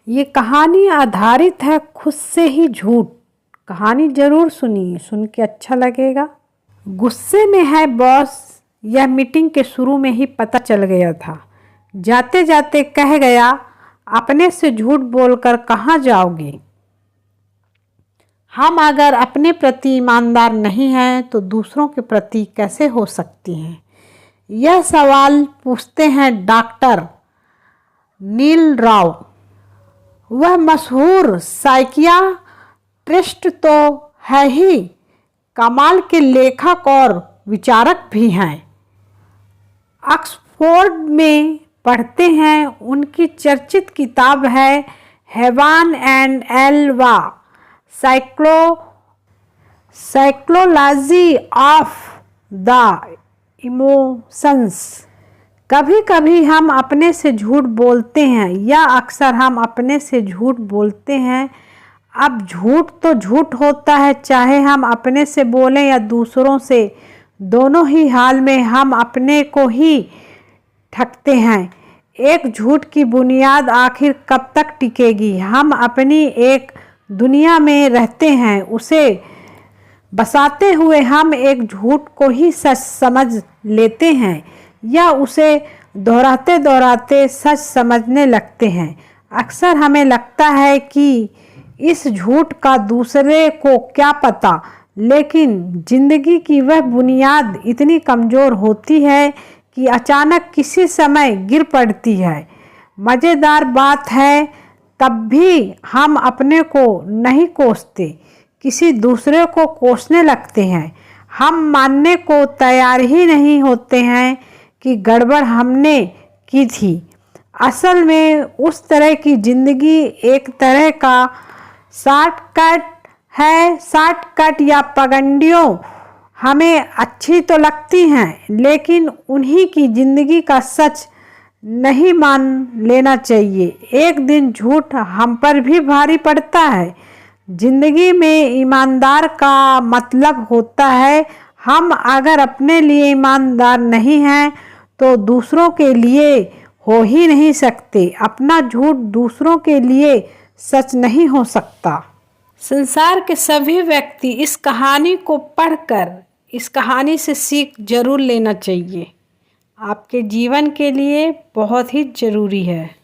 ये कहानी आधारित है खुद से ही झूठ। कहानी जरूर सुनिए, सुन के अच्छा लगेगा। गुस्से में है बॉस, यह मीटिंग के शुरू में ही पता चल गया था। जाते जाते कह गया, अपने से झूठ बोलकर कहाँ जाओगे। हम अगर अपने प्रति ईमानदार नहीं हैं तो दूसरों के प्रति कैसे हो सकती हैं। यह सवाल पूछते हैं डॉक्टर नील राव। वह मशहूर साइकियाट्रिस्ट तो है ही, कमाल के लेखक और विचारक भी हैं। ऑक्सफोर्ड में पढ़ते हैं। उनकी चर्चित किताब है heaven and elva, psychology of the emotions. कभी कभी हम अपने से झूठ बोलते हैं या अक्सर हम अपने से झूठ बोलते हैं। अब झूठ तो झूठ होता है, चाहे हम अपने से बोलें या दूसरों से। दोनों ही हाल में हम अपने को ही ठगते हैं। एक झूठ की बुनियाद आखिर कब तक टिकेगी। हम अपनी एक दुनिया में रहते हैं, उसे बसाते हुए हम एक झूठ को ही सच समझ लेते हैं या उसे दोहराते दोहराते सच समझने लगते हैं। अक्सर हमें लगता है कि इस झूठ का दूसरे को क्या पता, लेकिन जिंदगी की वह बुनियाद इतनी कमज़ोर होती है कि अचानक किसी समय गिर पड़ती है। मज़ेदार बात है, तब भी हम अपने को नहीं कोसते, किसी दूसरे को कोसने लगते हैं। हम मानने को तैयार ही नहीं होते हैं कि गड़बड़ हमने की थी। असल में उस तरह की ज़िंदगी एक तरह का शॉर्टकट है। शॉर्टकट या पगडंडियों हमें अच्छी तो लगती हैं, लेकिन उन्हीं की ज़िंदगी का सच नहीं मान लेना चाहिए। एक दिन झूठ हम पर भी भारी पड़ता है। ज़िंदगी में ईमानदार का मतलब होता है, हम अगर अपने लिए ईमानदार नहीं हैं तो दूसरों के लिए हो ही नहीं सकते। अपना झूठ दूसरों के लिए सच नहीं हो सकता। संसार के सभी व्यक्ति इस कहानी को पढ़कर इस कहानी से सीख जरूर लेना चाहिए। आपके जीवन के लिए बहुत ही ज़रूरी है।